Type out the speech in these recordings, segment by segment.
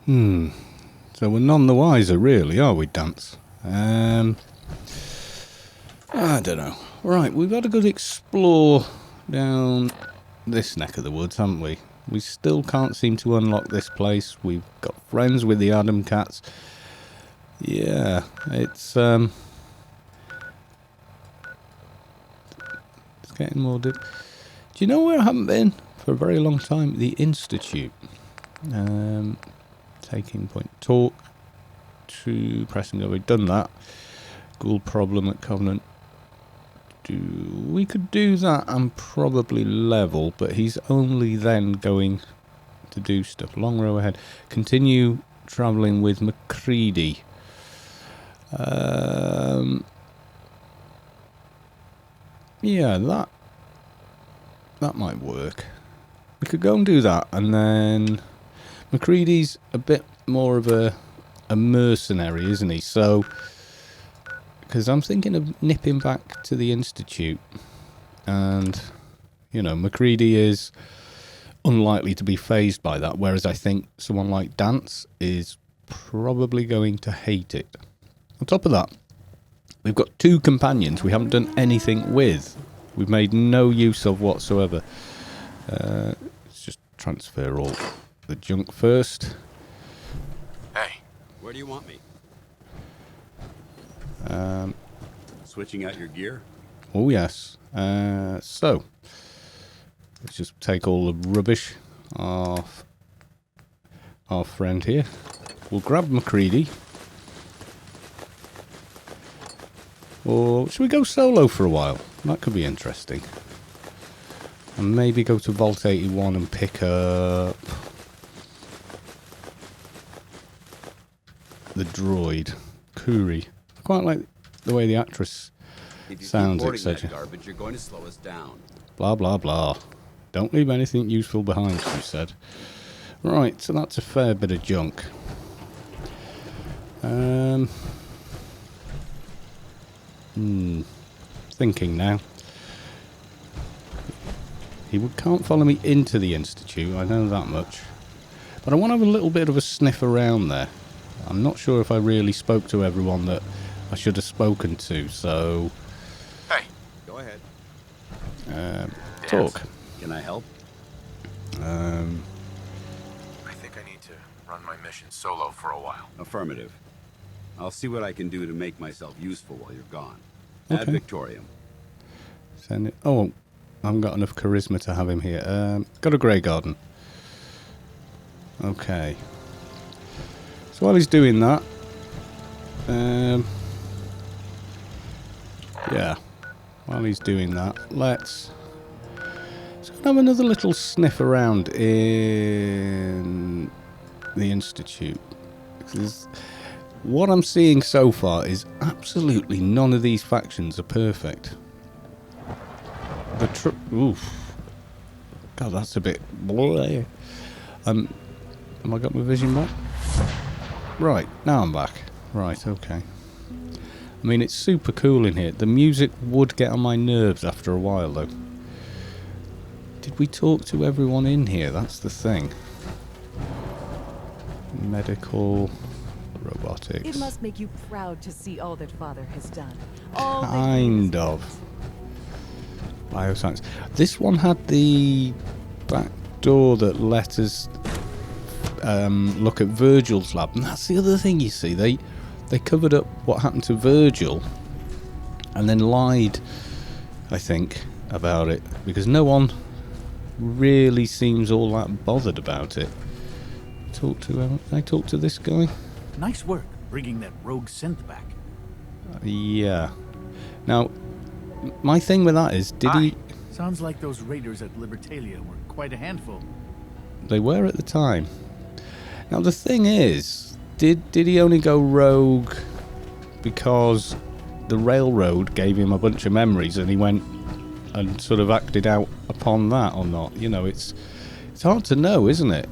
So we're none the wiser, really, are we, Dance? I don't know. Right, we've had a good explore down this neck of the woods, haven't we? We still can't seem to unlock this place. We've got friends with the Adam Cats. Yeah, it's getting more Do you know where I haven't been for a very long time? The Institute. Taking point. Talk to pressing over. We've done that. Gould problem at Covenant. We could do that and probably level, but he's only then going to do stuff. Long row ahead. Continue travelling with Macready. Yeah, that might work. We could go and do that, and then Macready's a bit more of a mercenary, isn't he? So, because I'm thinking of nipping back to the Institute, and you know, Macready is unlikely to be fazed by that, whereas I think someone like Dance is probably going to hate it. On top of that, we've got 2 companions we haven't done anything with. We've made no use of whatsoever. Let's just transfer all the junk first. Hey, where do you want me? Switching out your gear? Oh yes. So let's just take all the rubbish off our friend here. We'll grab Macready. Or should we go solo for a while? That could be interesting. And maybe go to Vault 81 and pick up the droid, Kuri. I quite like the way the actress sounds, etc. Garbage, you're going to slow us down. Blah blah blah. Don't leave anything useful behind, she said. Right, so that's a fair bit of junk. Thinking now. He can't follow me into the Institute, I know that much. But I want to have a little bit of a sniff around there. I'm not sure if I really spoke to everyone that I should have spoken to, so... Hey, go ahead. Talk. Can I help? I think I need to run my mission solo for a while. Affirmative. I'll see what I can do to make myself useful while you're gone. Okay. Ad Victorium. Send it. Oh, I haven't got enough charisma to have him here. Got a Grey Garden. Okay. So while he's doing that, yeah, while he's doing that, let's have another little sniff around in the Institute. Because what I'm seeing so far is absolutely none of these factions are perfect. Oof. God, that's a bit... Have I got my vision back? Right, now I'm back. Right, okay. I mean, it's super cool in here. The music would get on my nerves after a while, though. Did we talk to everyone in here? That's the thing. Medical... robotics. It must make you proud to see all that Father has done. All kind of. Bioscience. This one had the back door that let us look at Virgil's lab, and that's the other thing, you see. They covered up what happened to Virgil and then lied, I think, about it, because no one really seems all that bothered about it. I talked to this guy. Nice work bringing that rogue synth back. Yeah. Now, my thing with that is, did he... Sounds like those raiders at Libertalia were quite a handful. They were at the time. Now, the thing is, did he only go rogue because the railroad gave him a bunch of memories and he went and sort of acted out upon that or not? You know, it's hard to know, isn't it?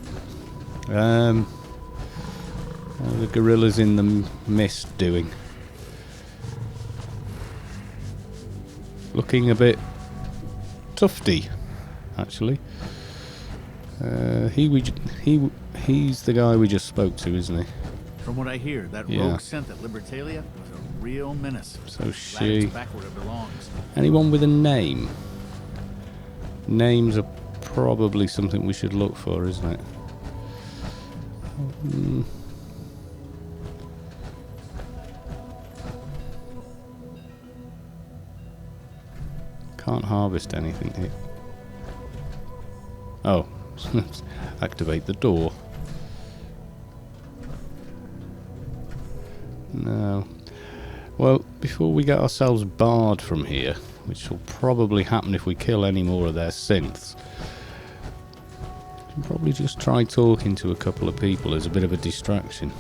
The gorillas in the mist doing. Looking a bit tufty, actually. he's the guy we just spoke to, isn't he? From what I hear, that Yeah. rogue scent at Libertalia was a real menace. So Glad she... it's back where it belongs. Anyone with a name? Names are probably something we should look for, isn't it? Can't harvest anything here. Oh, activate the door. No. Well, before we get ourselves barred from here, which will probably happen if we kill any more of their synths, we can probably just try talking to a couple of people as a bit of a distraction.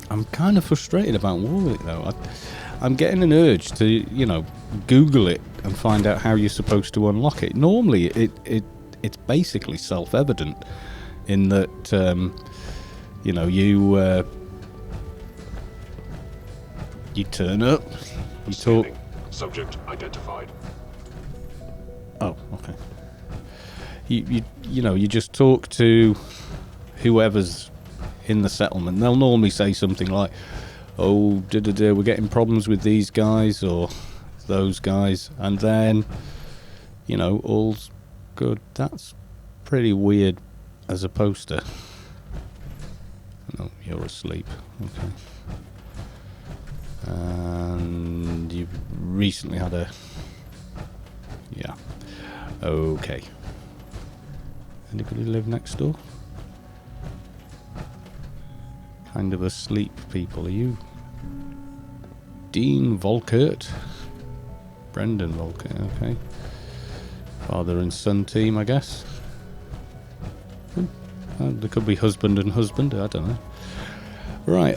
I'm kind of frustrated about Warwick, though. I'm getting an urge to, you know, Google it and find out how you're supposed to unlock it. Normally, it's basically self-evident in that, you know, you turn up, you talk. Subject identified. Oh, okay. You know, you just talk to whoever's in the settlement. They'll normally say something like, "Oh, we're getting problems with these guys or those guys," and then, you know, all's good. That's pretty weird as a poster. No, you're asleep. Okay. And you've recently had a... Yeah. Okay. Anybody live next door? Kind of asleep people. Are you? Dean Volkert? Brendan Volkert, okay. Father and son team, I guess. There could be husband and husband, I don't know. Right,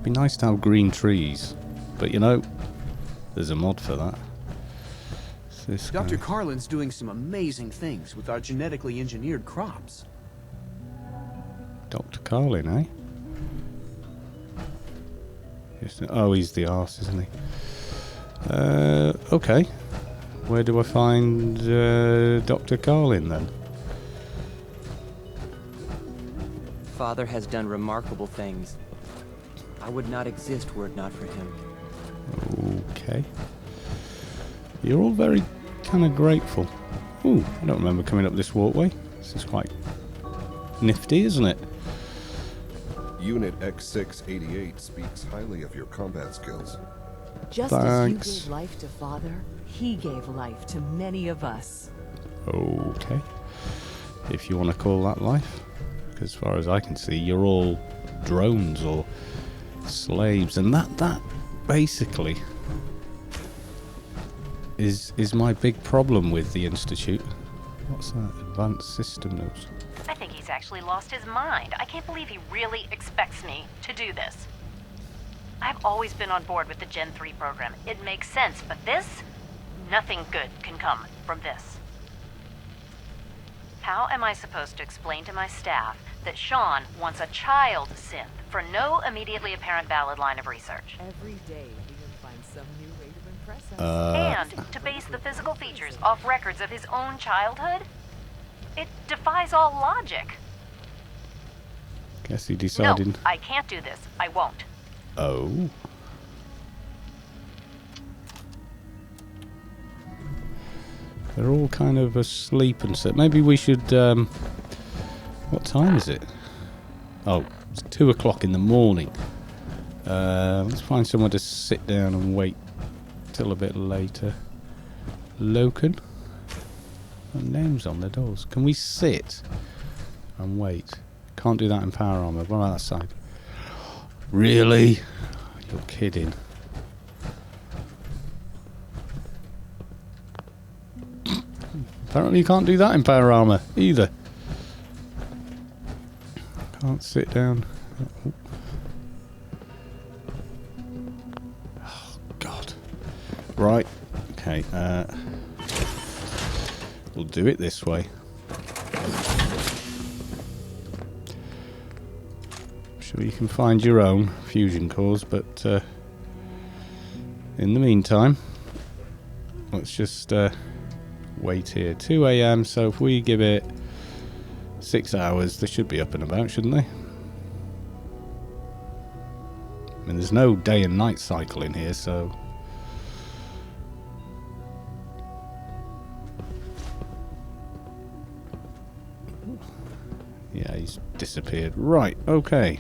be nice to have green trees, but you know, there's a mod for that. This Dr. guy. Carlin's doing some amazing things with our genetically engineered crops. Dr. Carlin, eh? Oh, he's the arse, isn't he? Okay. Where do I find Dr. Carlin then? Father has done remarkable things. I would not exist were it not for him. Okay. You're all very kind of grateful. Ooh, I don't remember coming up this walkway. This is quite nifty, isn't it? Unit X688 speaks highly of your combat skills. Just Thanks. as you gave life to Father, he gave life to many of us. Okay. If you want to call that life. Because as far as I can see, you're all drones or slaves. And that basically is my big problem with the Institute. What's that? Advanced System Notes. I think he's actually lost his mind. I can't believe he really expects me to do this. I've always been on board with the Gen 3 program. It makes sense, but this? Nothing good can come from this. How am I supposed to explain to my staff that Sean wants a child synth for no immediately apparent valid line of research? Every day we can find some new way to impress us. And to base the physical features off records of his own childhood? It defies all logic. Guess he decided. No, I can't do this. I won't. Oh. They're all kind of asleep and so maybe we should what time is it? Oh, it's 2 o'clock in the morning. Let's find somewhere to sit down and wait till a bit later. Loken? Got names on the doors. Can we sit and wait? Can't do that in power armor. What about that side? Really? You're kidding. Apparently you can't do that in power armor either. Can't sit down. Oh, God. Right. Okay. We'll do it this way. I'm sure you can find your own fusion cores, but in the meantime, let's just wait here. 2 AM, so if we give it 6 hours. They should be up and about, shouldn't they? I mean, there's no day and night cycle in here, so... Yeah, he's disappeared. Right, okay.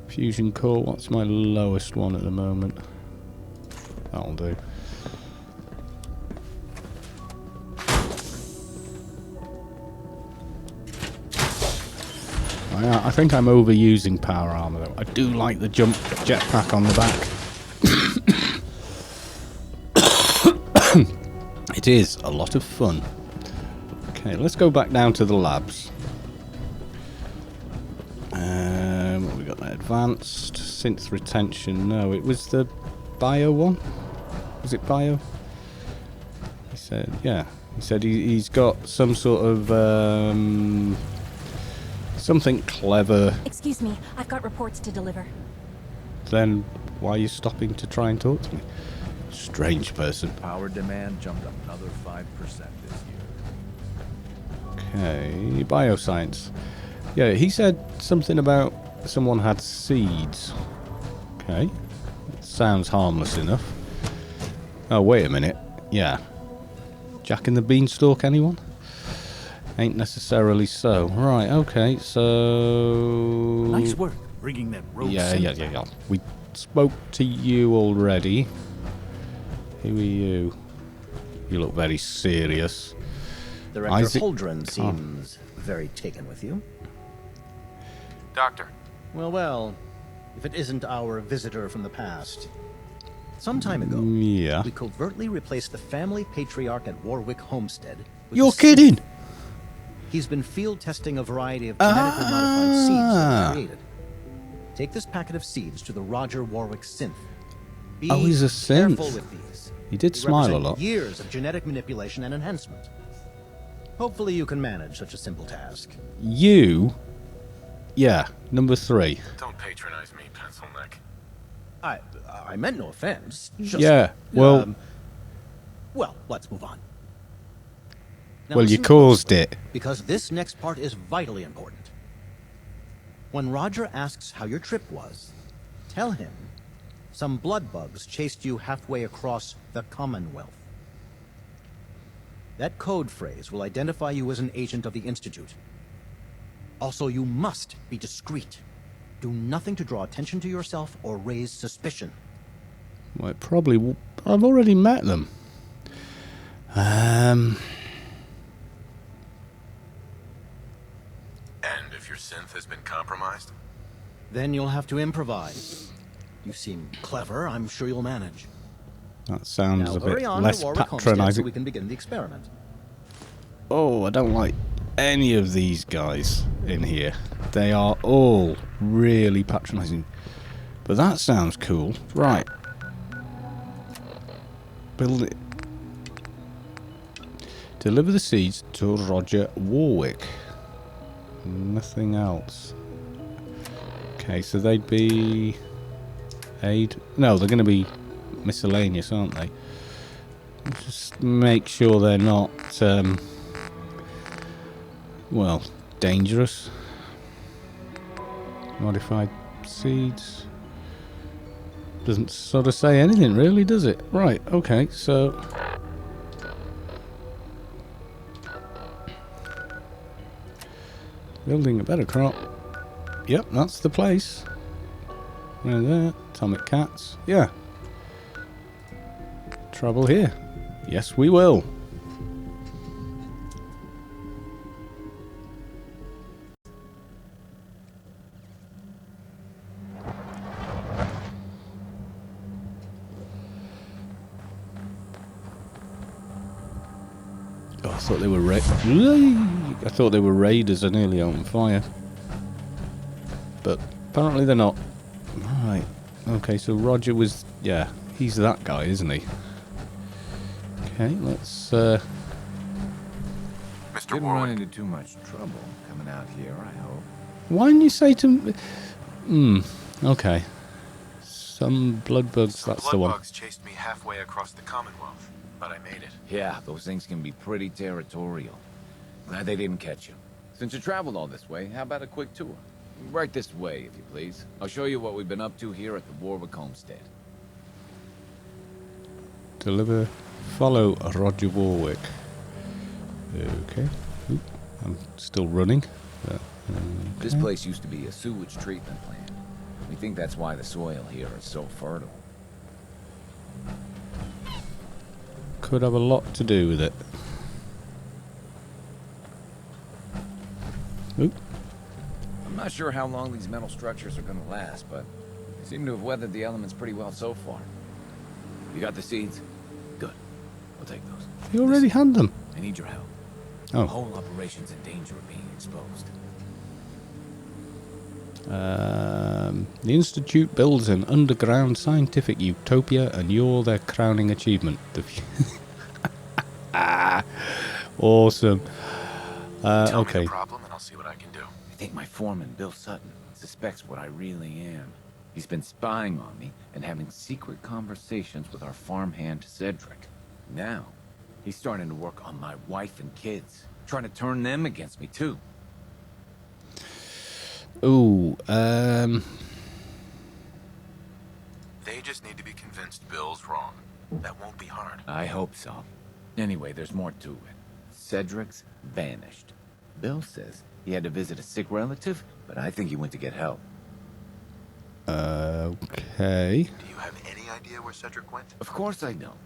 Fusion core, what's my lowest one at the moment? That'll do. I think I'm overusing power armor though. I do like the jump jetpack on the back. It is a lot of fun. Okay, let's go back down to the labs. What we got there? Advanced synth retention. No, it was the bio one. Was it bio? He said, yeah. He said he's got some sort of something clever. Excuse me, I've got reports to deliver. Then why are you stopping to try and talk to me? Strange person. Power demand jumped up another 5% this year. Okay, bioscience. Yeah, he said something about someone had seeds. Okay, sounds harmless enough. Oh, wait a minute. Yeah. Jack and the Beanstalk, anyone? Ain't necessarily so. Right, okay, so... Nice work bringing that road. Yeah. We spoke to you already. Who are you? You look very serious. Director Isaac... Holdren seems very taken with you. Doctor. Well, if it isn't our visitor from the past. Some time ago, yeah. we covertly replaced the family patriarch at Warwick Homestead with You're a kidding! He's been field testing a variety of genetically modified seeds that he created. Take this packet of seeds to the Roger Warwick synth. Be he's a synth. careful with these. He did They smile a represent lot. Years of genetic manipulation and enhancement. Hopefully you can manage such a simple task. You? Yeah, number 3. Don't patronize me, pencil neck. I meant no offense. Just, yeah, well... well, let's move on. Now well, you listen caused closely, it. Because this next part is vitally important. When Roger asks how your trip was, tell him some blood bugs chased you halfway across the Commonwealth. That code phrase will identify you as an agent of the Institute. Also, you must be discreet. Do nothing to draw attention to yourself or raise suspicion. Well, it probably... I've already met them. And if your synth has been compromised? Then you'll have to improvise. You seem clever. I'm sure you'll manage. That sounds Now a hurry bit on less to Warwick Homestead patronising. so we can begin the experiment. Oh, I don't like any of these guys in here. They are all really patronising. But that sounds cool. Right. Build it. Deliver the seeds to Roger Warwick. Nothing else. Okay, so they'd be... aid? No, they're going to be miscellaneous, aren't they? Just make sure they're not... well, dangerous. Modified seeds. Doesn't sort of say anything really, does it? Right, okay, so... Building a better crop. Yep, that's the place. Right there. Atomic cats. Yeah. Trouble here. Yes, we will. Oh, I thought they were I thought they were raiders. I nearly opened fire, but apparently they're not. Right. Okay. So Roger was. Yeah, he's that guy, isn't he? Okay. Let's. Mr. Didn't Warwick. run into too much trouble coming out here, I hope. Why didn't you say to? Okay. Some blood bugs. Some That's blood the one. bugs chased me halfway across the Commonwealth, but I made it. Yeah, those things can be pretty territorial. Glad they didn't catch you. Since you traveled all this way, how about a quick tour? Right this way, if you please. I'll show you what we've been up to here at the Warwick Homestead. Deliver. Follow Roger Warwick. Okay. Oop, I'm still running. But, This place used to be a sewage treatment plant. We think that's why the soil here is so fertile. Could have a lot to do with it. Oop. I'm not sure how long these metal structures are going to last, but they seem to have weathered the elements pretty well so far. You got the seeds? Good. We'll take those. You already had them. I need your help. Oh. The whole operation's in danger of being exposed. The Institute builds an underground scientific utopia, and you're their crowning achievement. Awesome. Tell okay. me the problem, and I'll see what I can do. I think my foreman, Bill Sutton, suspects what I really am. He's been spying on me and having secret conversations with our farmhand, Cedric. Now, he's starting to work on my wife and kids, trying to turn them against me, too. Ooh, They just need to be convinced Bill's wrong. That won't be hard. I hope so. Anyway, there's more to it. Cedric's vanished. Bill says he had to visit a sick relative, but I think he went to get help. okay. Do you have any idea where Cedric went? Of course I don't.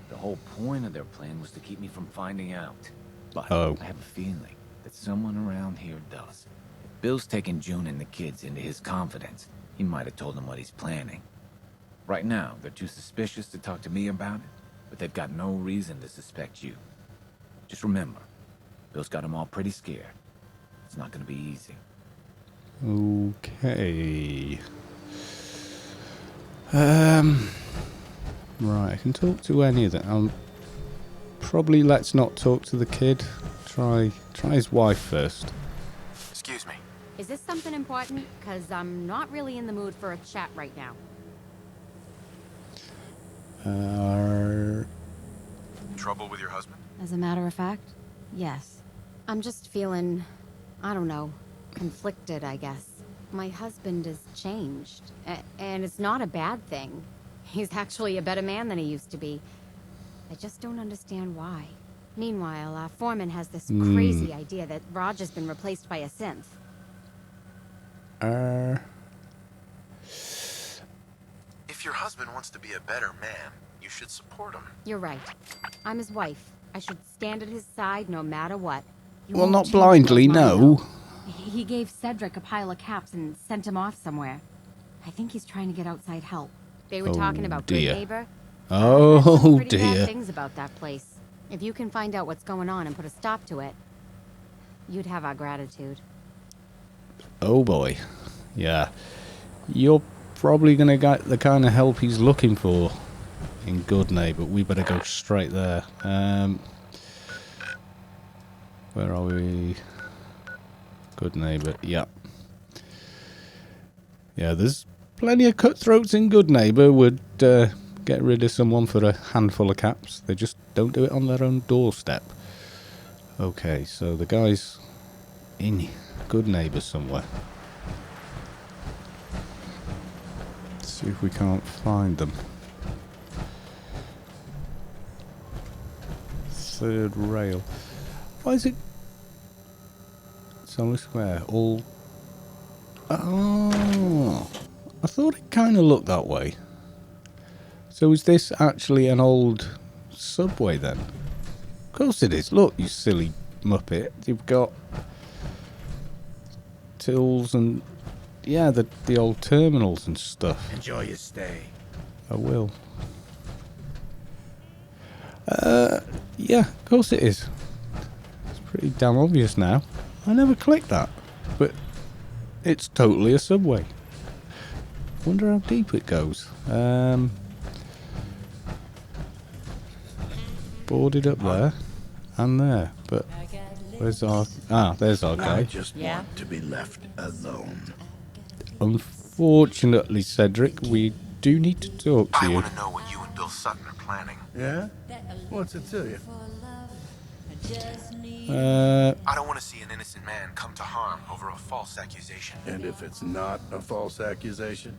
The whole point of their plan was to keep me from finding out. But Oh. I have a feeling that someone around here does. If Bill's taken June and the kids into his confidence, he might have told them what he's planning. Right now, they're too suspicious to talk to me about it, but they've got no reason to suspect you. Just remember, Bill's got them all pretty scared. It's not going to be easy. Okay. Right, I can talk to any of them. Probably let's not talk to the kid. Try his wife first. Excuse me. Is this something important? Because I'm not really in the mood for a chat right now. Trouble with your husband? As a matter of fact, yes. I'm just feeling, I don't know, conflicted, I guess. My husband has changed, and it's not a bad thing. He's actually a better man than he used to be. I just don't understand why. Meanwhile, our foreman has this crazy idea that Roger's been replaced by a synth. If your husband wants to be a better man, you should support him. You're right. I'm his wife. I should stand at his side no matter what. He Well, won't not change blindly, Bill's mind, no. though. He gave Cedric a pile of caps and sent him off somewhere. I think he's trying to get outside help. They were talking about dear. Good Neighbor. Oh, Pretty bad dear. things about that place. If you can find out what's going on and put a stop to it, you'd have our gratitude. Oh, boy. Yeah. You're probably going to get the kind of help he's looking for in Good Neighbor. We better go straight there. Where are we? Good Neighbor. Yep. Yeah, there's plenty of cutthroats in Good Neighbor would get rid of someone for a handful of caps. They just don't do it on their own doorstep. Okay, so the guy's in Good Neighbor somewhere. Let's see if we can't find them. Third rail. Why is it? It's only square. All. Oh, I thought it kind of looked that way. So is this actually an old subway then? Of course it is. Look, you silly muppet. You've got tills and yeah, the old terminals and stuff. Enjoy your stay. I will. Yeah, of course it is. It's pretty damn obvious now. I never clicked that, but it's totally a subway. Wonder how deep it goes. Boarded up there and there, but where's our... Ah, there's our guy. I just want to be left alone. Unfortunately, Cedric, we do need to talk to I you. want to know what you and Bill Sutton are planning. Yeah? What's it to you? I don't want to see an innocent man come to harm over a false accusation. And if it's not a false accusation?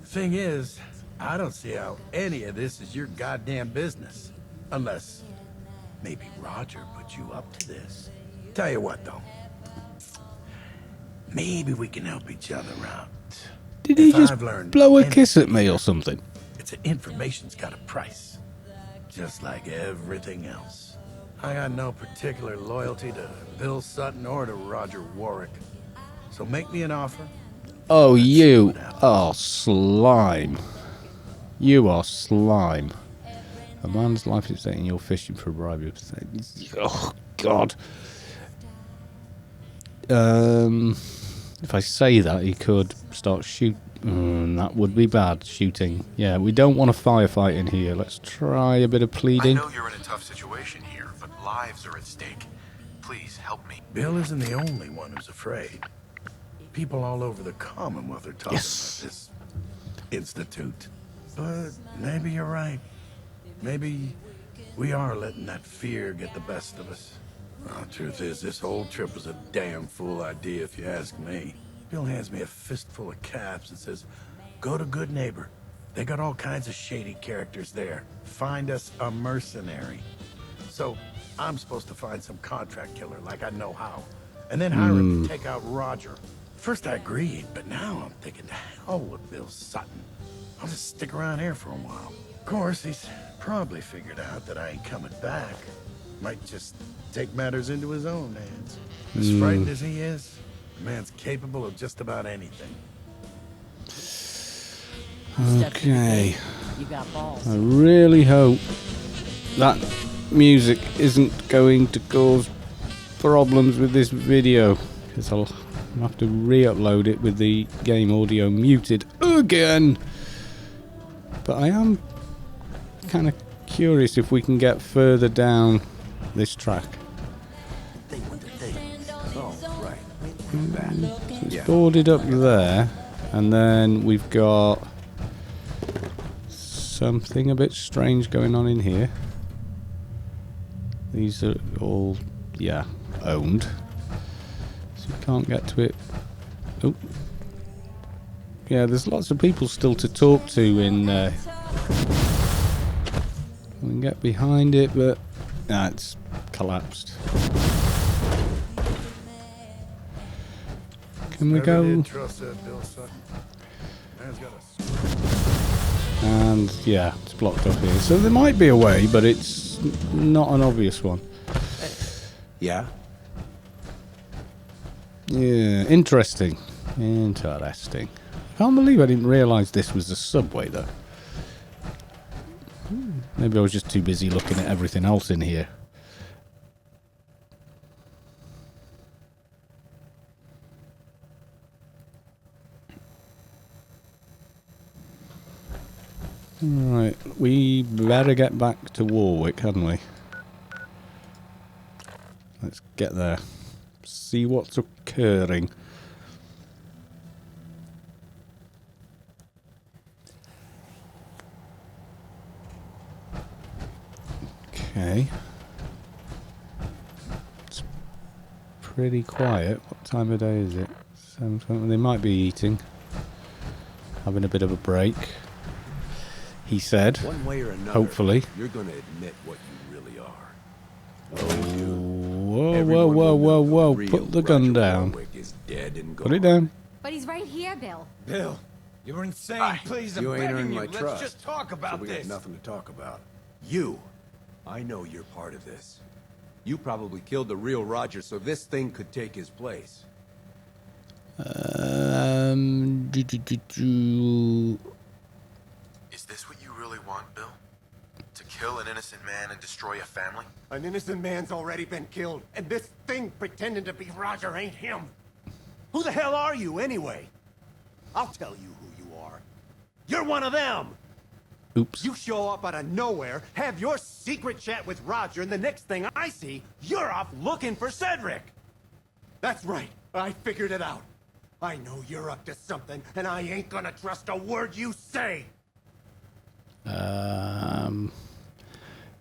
Thing is, I don't see how any of this is your goddamn business. Unless maybe Roger put you up to this. Tell you what, though. Maybe we can help each other out. Did he just I've learned blow a kiss at me or something? It's information's got a price. Just like everything else. I got no particular loyalty to Bill Sutton or to Roger Warwick. So make me an offer. Oh, you are slime. You are slime. A man's life is saying you're fishing for a bribe. Oh, God. If I say that, he could start shooting. That would be bad, shooting. Yeah, we don't want a firefight in here. Let's try a bit of pleading. I know you're in a tough situation here, but lives are at stake. Please help me. Bill isn't the only one who's afraid. People all over the Commonwealth are talking about this institute. But maybe you're right. Maybe we are letting that fear get the best of us. Well, the truth is, this whole trip was a damn fool idea, if you ask me. Bill hands me a fistful of caps and says, go to Good Neighbor. They got all kinds of shady characters there. Find us a mercenary. So, I'm supposed to find some contract killer like I know how. And then hire him to take out Roger. First I agreed, but now I'm thinking, the hell with Bill Sutton. I'll just stick around here for a while. Of course, he's probably figured out that I ain't coming back. Might just take matters into his own hands. As frightened as he is, the man's capable of just about anything. Okay. You got balls. I really hope that music isn't going to cause problems with this video, because I'll have to re-upload it with the game audio muted again. But I am kind of curious if we can get further down this track. It's boarded up there, and then we've got something a bit strange going on in here. These are all, yeah, owned. So you can't get to it. Oh. Yeah, there's lots of people still to talk to in there. We can get behind it, but it's collapsed. Can we go? And yeah, it's blocked off here. So there might be a way, but it's not an obvious one. Yeah? Yeah, interesting. Interesting. Can't believe I didn't realise this was a subway, though. Maybe I was just too busy looking at everything else in here. Right, we better get back to Warwick, hadn't we? Let's get there. See what's occurring. Okay. It's pretty quiet. What time of day is it? 7:20. They might be eating. Having a bit of a break. He said. One way or another, hopefully. You're going to admit what you really are. Whoa, whoa, whoa, whoa, whoa. Put the gun down. Put it down. But he's right here, Bill. Bill, you're insane. Please, I'm You ain't begging earned you. my Let's trust. just talk about so we this. got nothing to talk about. You. I know you're part of this. You probably killed the real Roger so this thing could take his place. Is this what you really want, Bill? To kill an innocent man and destroy a family? An innocent man's already been killed, and this thing pretending to be Roger ain't him. Who the hell are you, anyway? I'll tell you who you are. You're one of them! Oops. You show up out of nowhere, have your secret chat with Roger, and the next thing I see, you're off looking for Cedric! That's right, I figured it out. I know you're up to something, and I ain't gonna trust a word you say!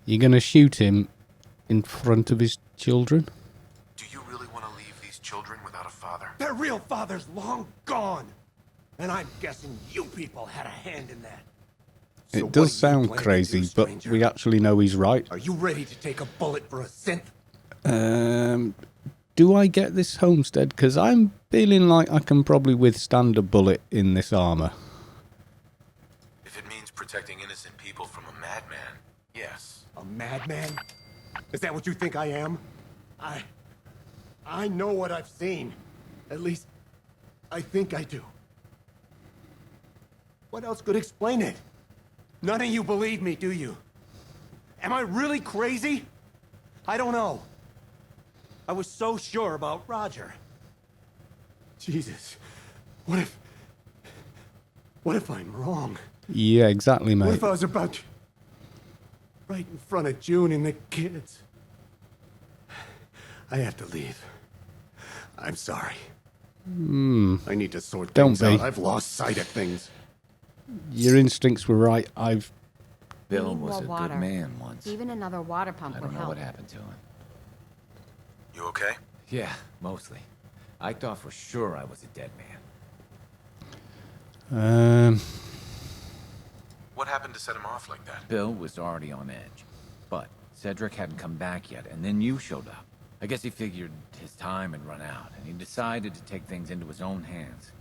You're gonna shoot him in front of his children. Do you really want to leave these children without a father? Their real father's long gone. And I'm guessing you people had a hand in that. So It what does do you sound plan to crazy, do, but stranger? we actually know he's right. Are you ready to take a bullet for a synth? Do I get this homestead? Because I'm feeling like I can probably withstand a bullet in this armor. If it means protecting innocent people from a madman, yes. A madman? Is that what you think I am? I know what I've seen. At least, I think I do. What else could explain it? None of you believe me, do you? Am I really crazy? I don't know. I was so sure about Roger. Jesus. What if I'm wrong? Yeah, exactly, What mate. if I was about to... right in front of June and the kids? I have to leave. I'm sorry. I need to sort Don't things be. out. I've lost sight of things. Your instincts were right. Bill Need was more a water. good man once. Even another water pump I would don't know help. what happened to him. You okay? Yeah, mostly. I thought for sure I was a dead man. What happened to set him off like that? Bill was already on edge. But Cedric hadn't come back yet, and then you showed up. I guess he figured his time had run out, and he decided to take things into his own hands.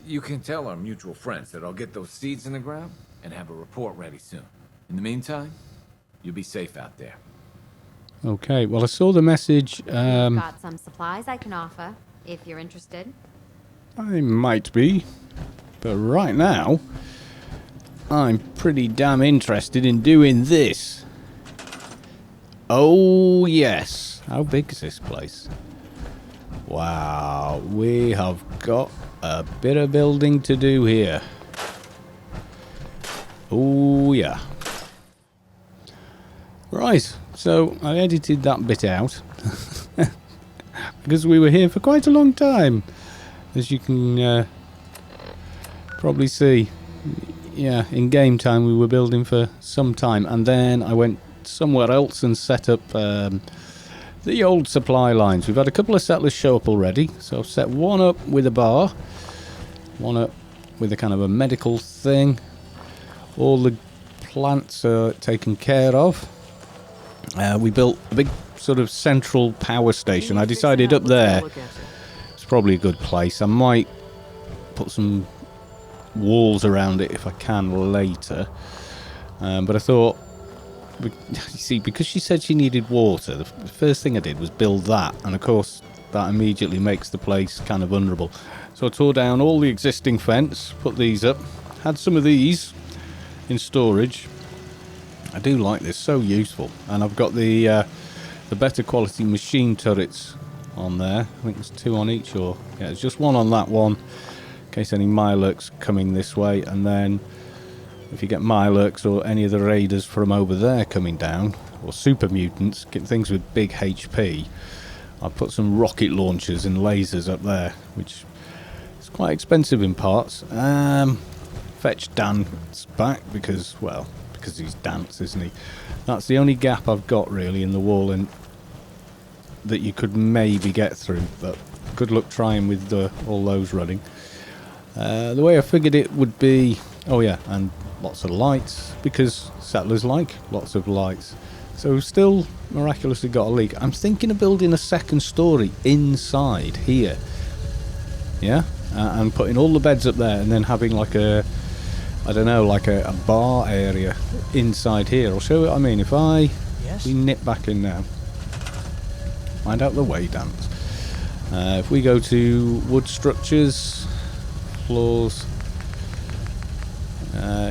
You can tell our mutual friends that I'll get those seeds in the ground and have a report ready soon. In the meantime, you'll be safe out there. Okay, well, I saw the message. I've got some supplies I can offer, if you're interested. I might be, but right now, I'm pretty damn interested in doing this. Oh, yes. How big is this place? Wow, we have got a bit of building to do here. Oh, yeah. Right, so I edited that bit out. Because we were here for quite a long time. As you can probably see. Yeah, in game time we were building for some time. And then I went somewhere else and set up the old supply lines. We've had a couple of settlers show up already. So I've set one up with a bar. One up with a kind of a medical thing. All the plants are taken care of. We built a big sort of central power station. I decided up there it's probably a good place. I might put some walls around it if I can later. But I thought, you see, because she said she needed water, the first thing I did was build that. And of course, that immediately makes the place kind of vulnerable. So I tore down all the existing fence, put these up, had some of these in storage. I do like this, so useful. And I've got the better quality machine turrets on there. I think there's 2 on each, or yeah, there's just one on that one in case any Mirelurks coming this way. And then if you get Mirelurks or any of the raiders from over there coming down, or super mutants, get things with big HP, I've put some rocket launchers and lasers up there, which is quite expensive in parts. Fetch Dan's back because he's Dance, isn't he? That's the only gap I've got really in the wall, and that you could maybe get through, but good luck trying with all those running. The way I figured it would be, oh yeah, and lots of lights, because settlers like lots of lights. So we've still miraculously got a leak. I'm thinking of building a second story inside here. Yeah? And putting all the beds up there, and then having like a, I don't know, like a bar area inside here. I'll show you what I mean. If we nip back in now. Find out the way, Dance. If we go to wood structures, floors,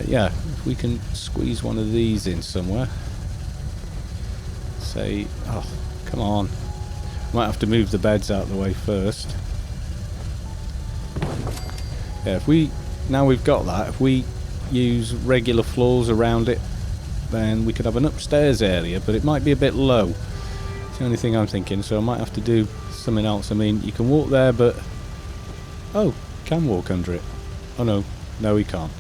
yeah, if we can squeeze one of these in somewhere. Say, oh, come on. Might have to move the beds out of the way first. Yeah, now we've got that, if we use regular floors around it, then we could have an upstairs area, but it might be a bit low. It's the only thing I'm thinking, so I might have to do something else. I mean, you can walk there, but... Oh, can walk under it. Oh no, we can't.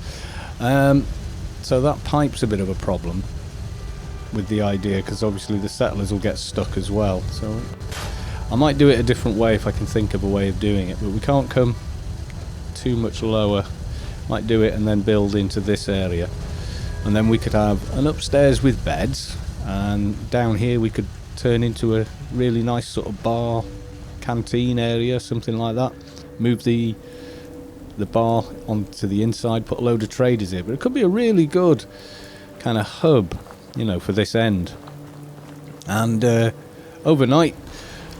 So that pipe's a bit of a problem. with the idea, because obviously the settlers will get stuck as well. So I might do it a different way if I can think of a way of doing it, but we can't come too much lower. Might do it and then build into this area, and then we could have an upstairs with beds, and down here we could turn into a really nice sort of bar, canteen area, something like that. Move the bar onto the inside, put a load of traders here, but it could be a really good kind of hub, you know, for this end. And overnight,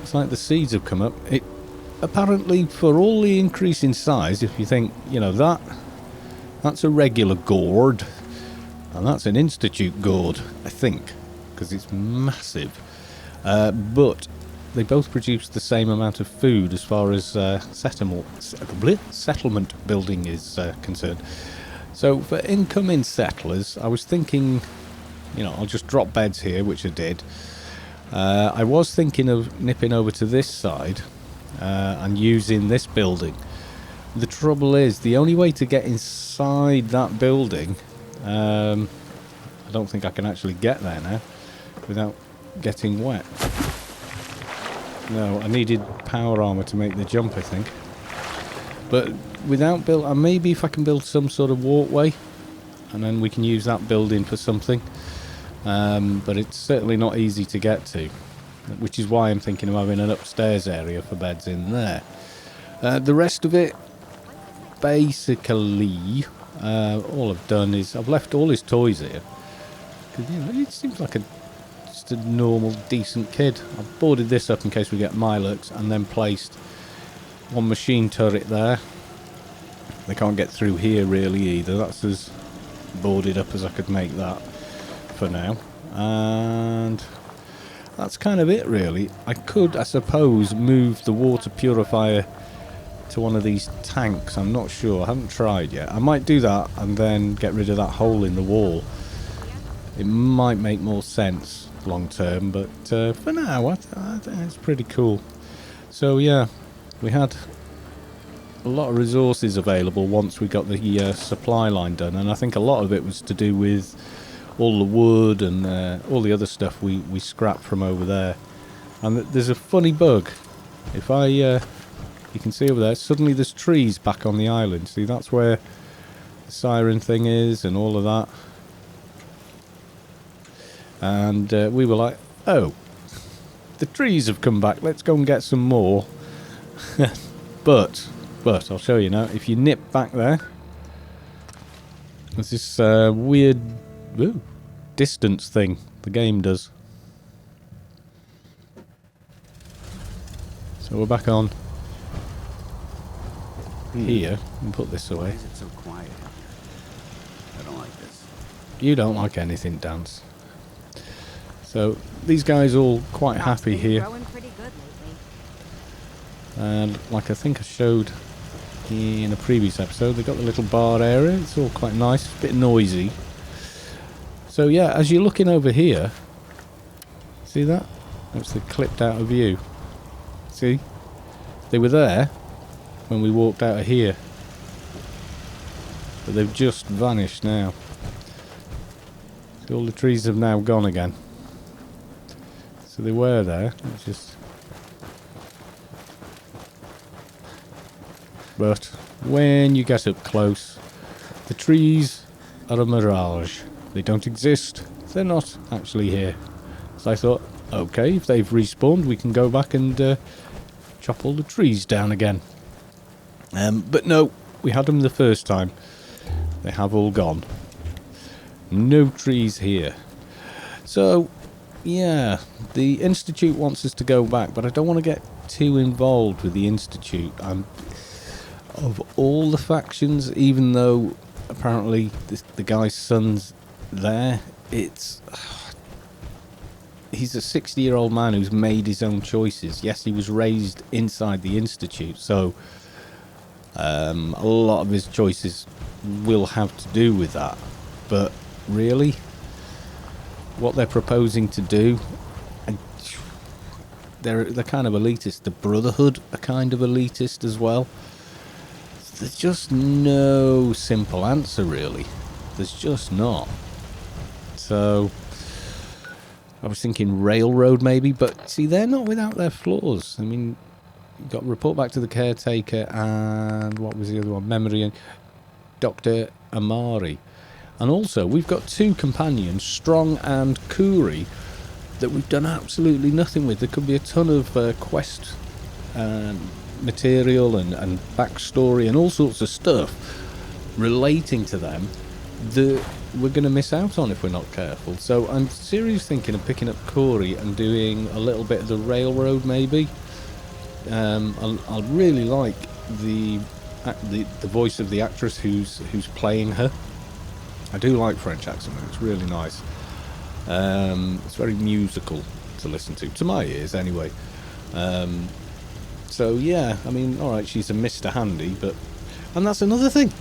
it's like the seeds have come up. It apparently, for all the increase in size, if you think, you know, that's a regular gourd, and that's an institute gourd, I think, because it's massive. But they both produce the same amount of food as far as settlement building is concerned. So for incoming settlers, I was thinking, you know, I'll just drop beds here, which I did. I was thinking of nipping over to this side and using this building. The trouble is, the only way to get inside that building, I don't think I can actually get there now without getting wet. No, I needed power armor to make the jump, I think. But without maybe if I can build some sort of walkway, and then we can use that building for something. But it's certainly not easy to get to, which is why I'm thinking of having an upstairs area for beds in there. The rest of it, basically, all I've done is I've left all his toys here. Because, you know, it seems like just a normal, decent kid. I've boarded this up in case we get Milox, and then placed one machine turret there. They can't get through here really either. That's as boarded up as I could make that for now. And that's kind of it really. I could, I suppose, move the water purifier to one of these tanks. I'm not sure. I haven't tried yet. I might do that and then get rid of that hole in the wall. It might make more sense long term, but for now I think it's pretty cool. So yeah, we had a lot of resources available once we got the supply line done, and I think a lot of it was to do with all the wood and all the other stuff we scrapped from over there. And there's a funny bug. If I you can see over there, suddenly there's trees back on the island. See, that's where the siren thing is and all of that. And we were like, oh, the trees have come back, let's go and get some more. but I'll show you now. If you nip back there, there's this weird distance thing the game does. So we're back on here, and put this away. Why is it so quiet? I don't like this. You don't like anything, Dance. So these guys are all quite happy here. Growing pretty good lately. And like I think I showed in a previous episode, they've got the little bar area. It's all quite nice, a bit noisy. So yeah, as you're looking over here, see that? That's the clipped out of view. See? They were there when we walked out of here. But they've just vanished now. So all the trees have now gone again. So they were there, it's just... But when you get up close, the trees are a mirage. They don't exist. They're not actually here. So I thought, okay, if they've respawned, we can go back and chop all the trees down again. But no, we had them the first time. They have all gone. No trees here. So, yeah, the Institute wants us to go back, but I don't want to get too involved with the Institute. Of all the factions, even though apparently the guy's son's there, he's a 60-year-old man who's made his own choices. Yes, he was raised inside the Institute, so a lot of his choices will have to do with that. But really, what they're proposing to do, they're kind of elitist. The Brotherhood are kind of elitist as well. There's just no simple answer, really. There's just not. So, I was thinking Railroad maybe, but see, they're not without their flaws. I mean, you've got Report Back to the Caretaker and what was the other one? Memory and Dr. Amari. And also, we've got two companions, Strong and Kuri, that we've done absolutely nothing with. There could be a ton of quest material and backstory and all sorts of stuff relating to them that we're going to miss out on if we're not careful. So I'm seriously thinking of picking up Corey and doing a little bit of the Railroad maybe. I'll really like the voice of the actress who's playing her. I do like French accent, it's really nice. It's very musical to listen to my ears anyway. So yeah, I mean, alright, she's a Mr. Handy, and that's another thing.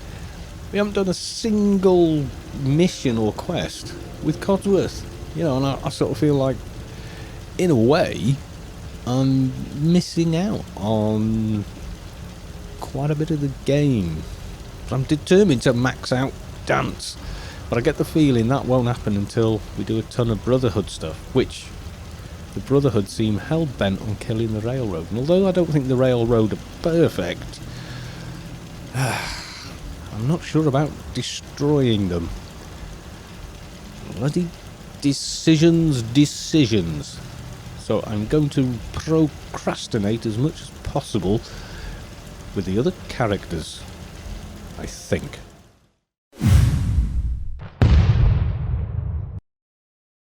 We haven't done a single mission or quest with Codsworth. You know, and I sort of feel like, in a way, I'm missing out on quite a bit of the game. I'm determined to max out Dance, but I get the feeling that won't happen until we do a ton of Brotherhood stuff, which the Brotherhood seem hell-bent on killing the Railroad. And although I don't think the Railroad are perfect, I'm not sure about destroying them. Bloody decisions. So I'm going to procrastinate as much as possible with the other characters, I think.